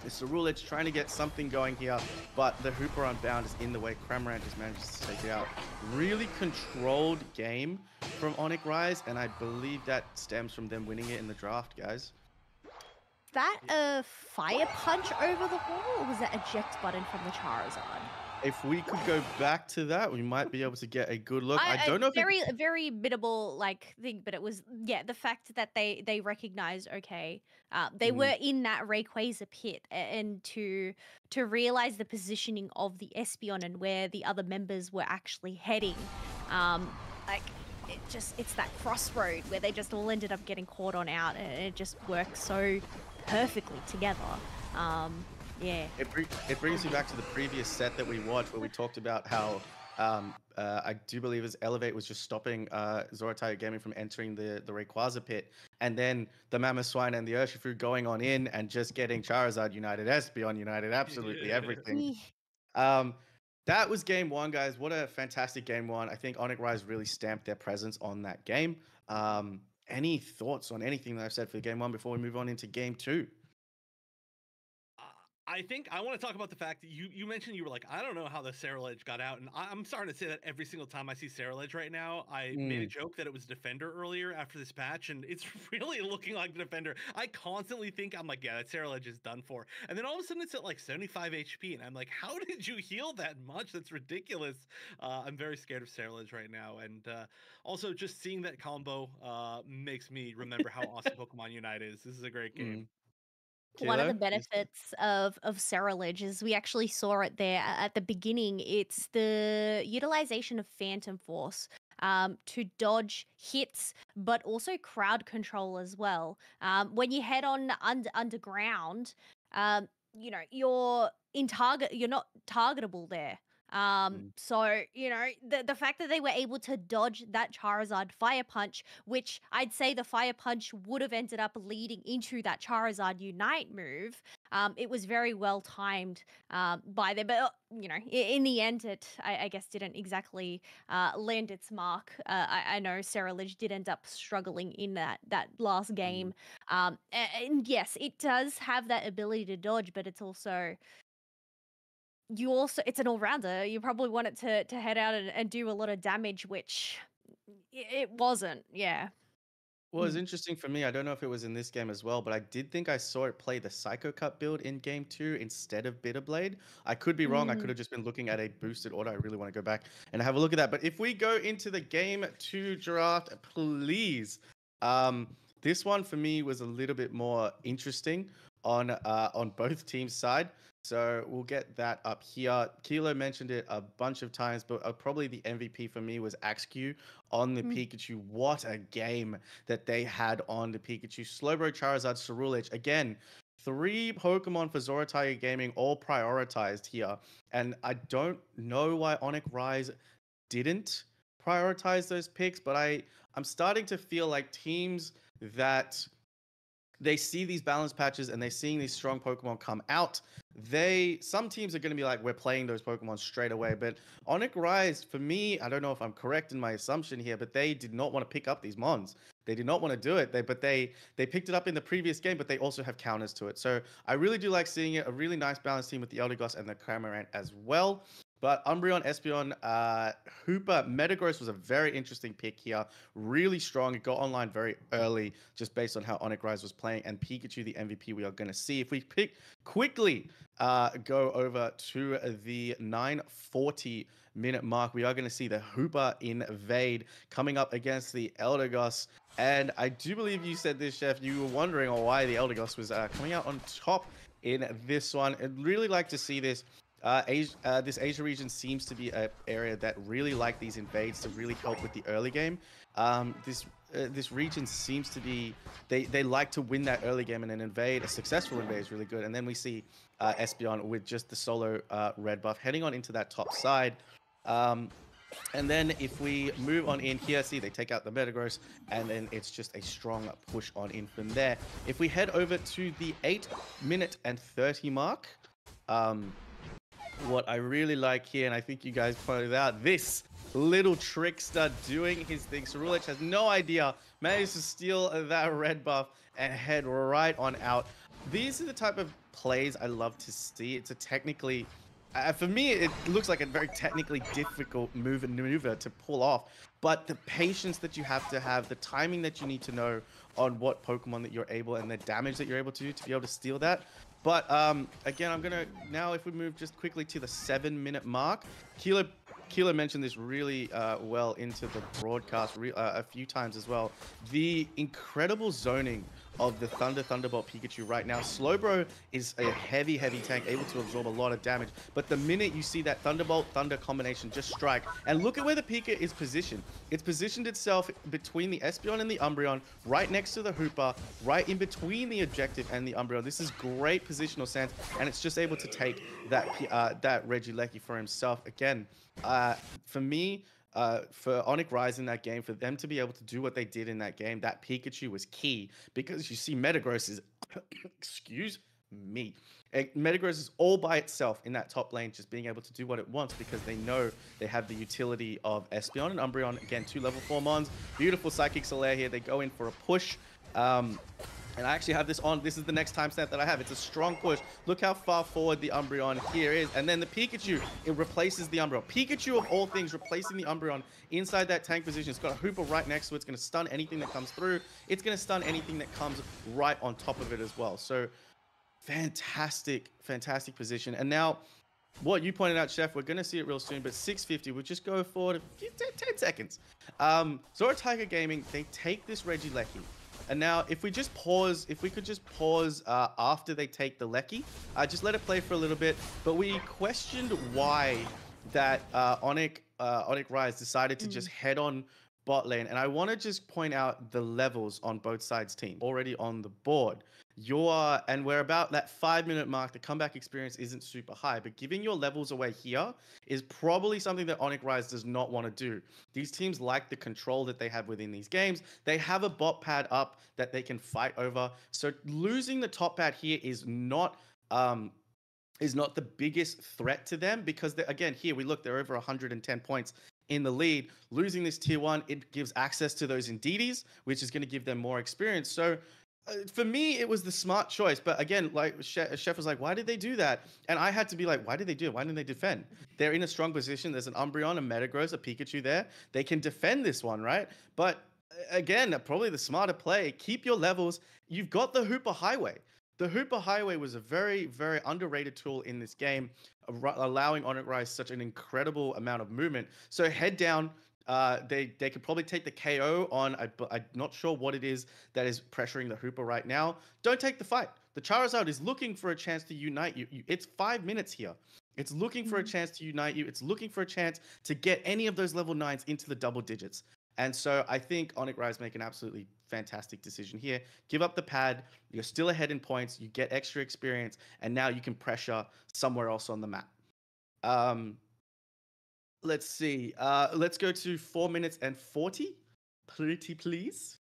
Ceruledge trying to get something going here, but the Hooper Unbound is in the way. Cramorant just manages to take it out. Really controlled game from Onyx Rise, and I believe that stems from them winning it in the draft, guys. That a fire punch over the wall, or was that eject button from the Charizard? If we could go back to that, we might be able to get a good look. I don't know if very minimal like thing, but it was the fact that they recognized they were in that Rayquaza pit, and to realize the positioning of the Espeon and where the other members were actually heading, like it's that crossroad where they just all ended up getting caught on out, and it just works so perfectly together. Yeah. It brings you back to the previous set that we watched where we talked about how I do believe his Elevate was just stopping Zorataya Gaming from entering the Rayquaza pit, and then the Mamoswine and the Urshifu going on in and just getting Charizard United, Espeon United, absolutely everything. That was game one, guys. What a fantastic game one. I think Onyx Rise really stamped their presence on that game. Any thoughts on anything that I've said for game one before we move on into game two? I think I want to talk about the fact that you mentioned you were like, I don't know how the Ceruledge got out, and I'm starting to say that every single time I see Ceruledge right now. I made a joke that it was Defender earlier after this patch, and it's really looking like Defender. I constantly think, I'm like, yeah, that Ceruledge is done for, and then all of a sudden it's at like 75 HP, and I'm like, how did you heal that much? That's ridiculous. I'm very scared of Ceruledge right now, and also just seeing that combo makes me remember how awesome Pokemon Unite is. This is a great game. One of the Kilo? benefits of Ceruledge is we actually saw it there at the beginning. It's the utilization of Phantom Force to dodge hits, but also crowd control as well. When you head on underground, you're in target. You're not targetable there. So the fact that they were able to dodge that Charizard Fire Punch, which I'd say the Fire Punch would have ended up leading into that Charizard Unite move, it was very well timed by them. But in the end, it I guess didn't exactly land its mark. I know Ceruledge did end up struggling in that last game, and yes, it does have that ability to dodge, but it's also it's an all-rounder. You probably want it to head out and do a lot of damage, which it wasn't. Yeah. Well, it's interesting for me. I don't know if it was in this game as well, but I did think I saw it play the Psycho Cut build in game two instead of Bitterblade. I could be wrong. I could have just been looking at a boosted order. I really want to go back and have a look at that. But if we go into the game two draft, please. This one for me was a little bit more interesting on both teams' side. So we'll get that up here. Kilo mentioned it a bunch of times, but probably the MVP for me was Axew on the Pikachu. What a game that they had on the Pikachu. Slowbro, Charizard, Ceruledge. Again, 3 Pokemon for Zorataya Gaming, all prioritized here. And I don't know why Onyx Rise didn't prioritize those picks, but I'm starting to feel like teams that they see these balance patches and they're seeing these strong Pokemon come out. Some teams are going to be like, we're playing those Pokemon straight away. But Onyx Rise, for me, I don't know if I'm correct in my assumption here, but they did not want to pick up these Mons. They did not want to do it. They picked it up in the previous game, but they also have counters to it. So I really do like seeing it. A really nice balanced team with the Eldegoss and the Cramorant as well. But Umbreon, Espeon, Hooper, Metagross was a very interesting pick here. Really strong. It got online very early just based on how Onyx Rise was playing. And Pikachu, the MVP, we are going to see. If we quickly go over to the 9:40-minute mark, we are going to see the Hooper invade coming up against the Eldegoss. And I do believe you said this, Chef. You were wondering why the Eldegoss was coming out on top in this one. I'd really like to see this. This Asia region seems to be an area that really like these invades to really help with the early game. This region seems to be they like to win that early game, and an invade, a successful invade, is really good. And then we see Espeon with just the solo red buff heading on into that top side. And then if we move on in here, see, they take out the Metagross, and then it's just a strong push on in from there. If we head over to the 8-minute and 30 mark, what I really like here, and I think you guys pointed out, this little trickster doing his thing. Ceruledge has no idea, managed to steal that red buff and head right on out. these are the type of plays I love to see. It's a technically, for me, it looks like a very technically difficult move and maneuver to pull off. But the patience that you have, the timing that you need to know on what Pokemon that you're able and the damage that you're able to do to be able to steal that. But again, I'm gonna now if we move just quickly to the 7-minute mark, Kilo mentioned this really well into the broadcast a few times as well. The incredible zoning of the Thunderbolt Pikachu right now. Slowbro is a heavy tank, able to absorb a lot of damage. But the minute you see that Thunderbolt Thunder combination just strike, and look at where the Pika is positioned. It's positioned itself between the Espeon and the Umbreon, right next to the Hooper, right in between the Objective and the Umbreon. This is great positional sense, and it's just able to take that Regieleki for himself again. For me, for Onyx Rise in that game, for them to be able to do what they did in that game, that Pikachu was key because you see Metagross is, excuse me, Metagross is all by itself in that top lane, just being able to do what it wants because they know they have the utility of Espeon and Umbreon. Again, 2 level 4 mons, beautiful Psychic Solaire here. They go in for a push. And I actually have this on. This is the next timestamp that I have. It's a strong push. Look how far forward the Umbreon here is. And then the Pikachu, it replaces the Umbreon. Pikachu, of all things, replacing the Umbreon inside that tank position. It's got a Hooper right next to it. It's going to stun anything that comes through. It's going to stun anything that comes right on top of it as well. So fantastic position. And now, what you pointed out, Chef, we're going to see it real soon, but 650, we'll just go forward 10 seconds. Zora Tiger Gaming, they take this Regieleki. And now, if we could just pause after they take the Lecky, just let it play for a little bit. But we questioned why that Onyx Rise decided to just head on bot lane. And I want to just point out the levels on both sides' team already on the board. And we're about that 5-minute mark. The comeback experience isn't super high, but giving your levels away here is probably something that Onyx Rise does not want to do. These teams like the control that they have within these games. They have a bot pad up that they can fight over. So losing the top pad here is not the biggest threat to them because again, here we look, they're over 110 points in the lead. Losing this tier 1, it gives access to those Indeedis, which is going to give them more experience. So for me, it was the smart choice. But again, like Chef was like, why did they do that? And I had to be like, why did they do it? Why didn't they defend? They're in a strong position. There's an Umbreon, a Metagross, a Pikachu there. They can defend this one, right? But again, probably the smarter play. Keep your levels. You've got the Hooper Highway. The Hooper Highway was a very underrated tool in this game, allowing Onyx Rise such an incredible amount of movement. So head down. They could probably take the KO on. I'm not sure what it is that is pressuring the Hooper right now. Don't take the fight. The Charizard is looking for a chance to unite you. It's 5 minutes here. It's looking for a chance to unite you. It's looking for a chance to get any of those level 9s into the double digits. And so I think Onyx Rise make an absolutely fantastic decision here. Give up the pad. You're still ahead in points. You get extra experience, and now you can pressure somewhere else on the map. Let's see. Let's go to 4 minutes and 40. Pretty please.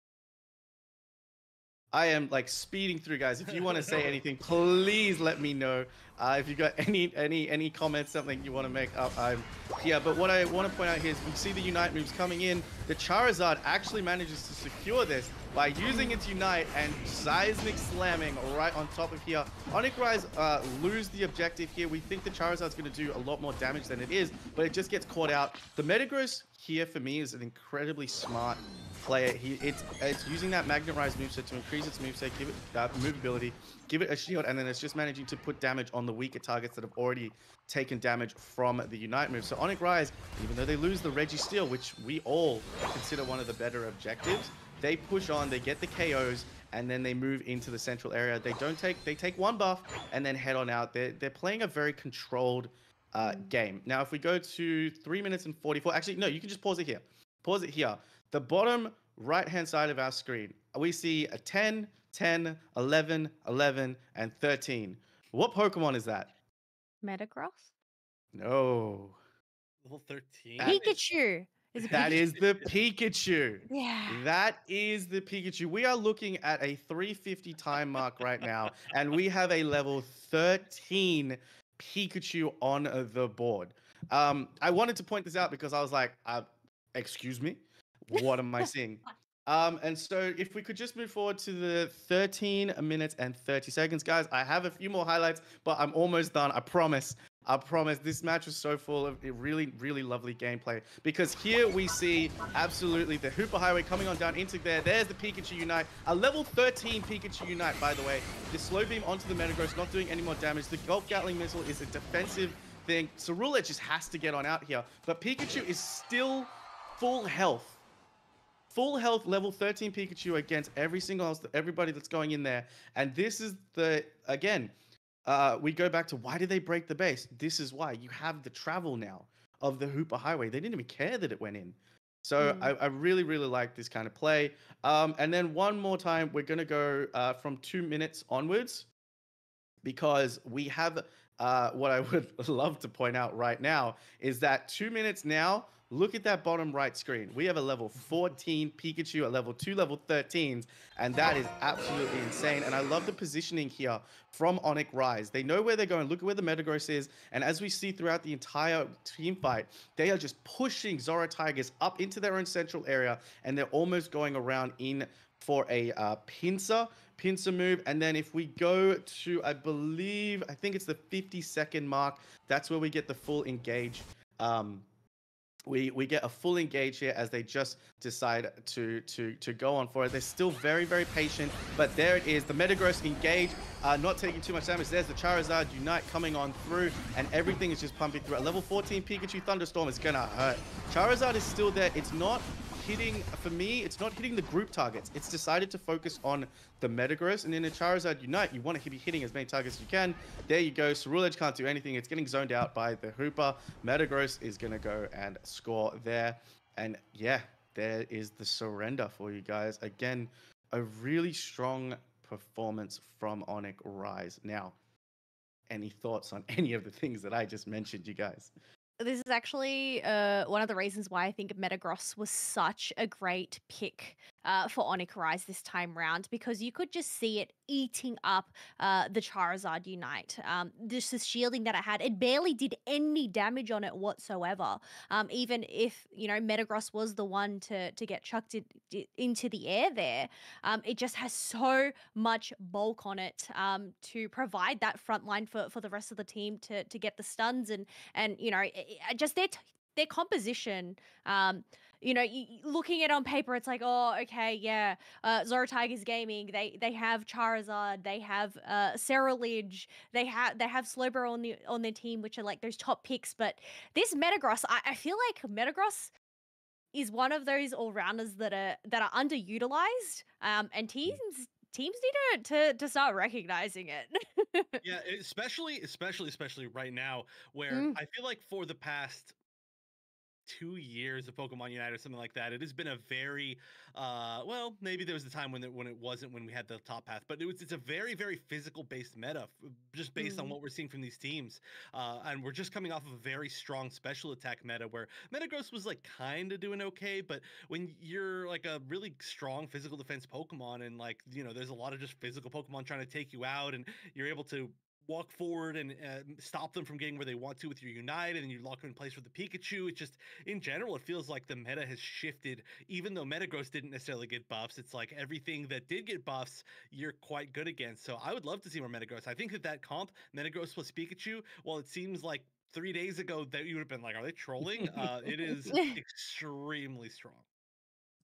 I am like speeding through, guys. If you want to say anything, please let me know. If you got any comments, something you want to make up, I'm here. But what I want to point out here is we see the Unite moves coming in. The Charizard actually manages to secure this by using its Unite and seismic slamming right on top of here. Onyx Rise lose the objective here. We think the Charizard's going to do a lot more damage than it is, but it just gets caught out. The Metagross here for me is an incredibly smart player. It's using that Magnet Rise moveset to increase its moveset, give it movability, give it a shield, and then it's just managing to put damage on the weaker targets that have already taken damage from the Unite move. So Onyx Rise, even though they lose the Registeel, which we all consider one of the better objectives, they push on, they get the KOs, and then they move into the central area. They take one buff and then head on out. They're playing a very controlled game. Now, if we go to 3 minutes and 44, actually, no, you can just pause it here. Pause it here. The bottom right-hand side of our screen, we see a 10, 10, 11, 11, and 13. What Pokemon is that? Metagross? No. Level 13. Pikachu. That is the Pikachu. Yeah. That is the Pikachu. We are looking at a 350 time mark right now, and we have a level 13 Pikachu on the board. I wanted to point this out because I was like, excuse me, what am I seeing? And so if we could just move forward to the 13 minutes and 30 seconds, guys, I have a few more highlights, but I'm almost done. I promise. I promise. This match was so full of really, really lovely gameplay because here we see absolutely the Hooper Highway coming on down into there. There's the Pikachu Unite, a level 13 Pikachu Unite, by the way. The slow beam onto the Metagross, not doing any more damage. The Golf Gatling Missile is a defensive thing. Cerulege just has to get on out here, but Pikachu is still full health. Full health level 13 Pikachu against everybody that's going in there. And this is again, we go back to why did they break the base? This is why. You have the travel now of the Hooper Highway. They didn't even care that it went in. So I really, really like this kind of play. And then one more time, we're going to go from 2 minutes onwards because we have what I would love to point out right now is that 2 minutes now. Look at that bottom right screen. We have a level 14 Pikachu, a level 2 level 13s, and that is absolutely insane. And I love the positioning here from Onic Rise. They know where they're going. Look at where the Metagross is. And as we see throughout the entire team fight, they are just pushing Zora Tigers up into their own central area, and they're almost going around in for a pincer move. And then if we go to, I think it's the 50-second mark, that's where we get the full engage. We get a full engage here as they just decide to go on for it. They're still very, very patient, but there it is. The Metagross engage, not taking too much damage. There's the Charizard Unite coming on through, and everything is just pumping through. At level 14 Pikachu Thunderstorm is gonna hurt. Charizard is still there. It's not hitting, for me, it's not hitting the group targets. It's decided to focus on the Metagross, and in a Charizard Unite, you want to be hitting as many targets as you can. There you go. Cerulege can't do anything. It's getting zoned out by the Hooper. Metagross is going to go and score there. And yeah, there is the surrender for you guys. Again, a really strong performance from Onic Rise. Now, any thoughts on any of the things that I just mentioned, you guys? This is actually one of the reasons why I think Metagross was such a great pick for Onic Rise this time round, because you could just see it eating up the Charizard Unite. Just the shielding that it had, it barely did any damage on it whatsoever. Even if, Metagross was the one to get chucked into the air there, it just has so much bulk on it to provide that front line for the rest of the team to get the stuns and just their composition. Looking at it on paper, it's like, oh, okay, yeah, Zora Tigers Gaming, they have Charizard, they have Cerulege, they have Slowbro on their team, which are like those top picks. But this Metagross, I feel like Metagross is one of those all rounders that are underutilized, and teams need to start recognizing it. Yeah, especially right now, where I feel like for the past 2 years of Pokemon Unite or something like that, it has been a very well, maybe there was a time when it wasn't, when we had the top path, but it's a very, very physical based meta, just based on what we're seeing from these teams, and we're just coming off of a very strong special attack meta where Metagross was like kind of doing okay, but when you're like a really strong physical defense Pokemon, and like, there's a lot of just physical Pokemon trying to take you out, and you're able to walk forward and stop them from getting where they want to with your Unite, and then you lock them in place with the Pikachu. It's just, in general, it feels like the meta has shifted. Even though Metagross didn't necessarily get buffs, it's like everything that did get buffs, you're quite good against. So I would love to see more Metagross. I think that comp, Metagross plus Pikachu, while it seems like 3 days ago that you would have been like, are they trolling? It is extremely strong.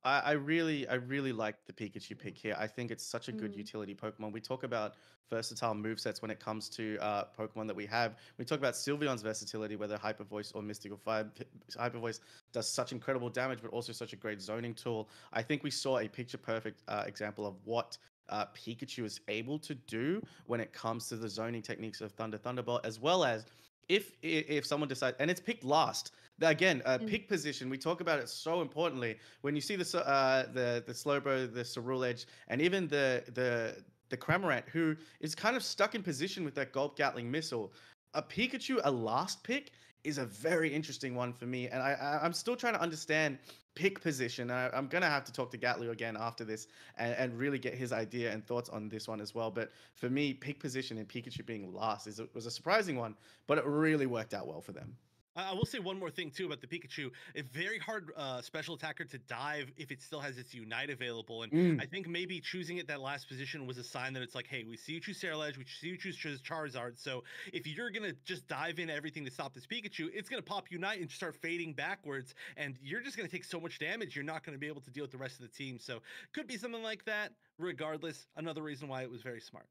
I really like the Pikachu pick here. I think it's such a good utility Pokemon. We talk about versatile movesets when it comes to Pokemon that we have. We talk about Sylveon's versatility, whether Hyper Voice or Mystical Fire. Hyper Voice does such incredible damage, but also such a great zoning tool. I think we saw a picture-perfect example of what Pikachu is able to do when it comes to the zoning techniques of Thunderbolt, as well as if someone decides, and it's picked last. Again, pick position. We talk about it so importantly. When you see the Slowbro, the Cerulege, and even the Cramorant, who is kind of stuck in position with that Gulp Gatling missile, a Pikachu, a last pick, is a very interesting one for me. And I'm still trying to understand pick position. I'm going to have to talk to Gatlu again after this and really get his idea and thoughts on this one as well. But for me, pick position and Pikachu being last was a surprising one, but it really worked out well for them. I will say one more thing too about the Pikachu. A very hard special attacker to dive if it still has its Unite available, and I think maybe choosing it that last position was a sign that it's like, hey, we see you choose Ceruledge, we see you choose Charizard. So if you're gonna just dive in everything to stop this Pikachu, it's gonna pop Unite and start fading backwards, and you're just gonna take so much damage. You're not gonna be able to deal with the rest of the team. So could be something like that. Regardless, another reason why it was very smart.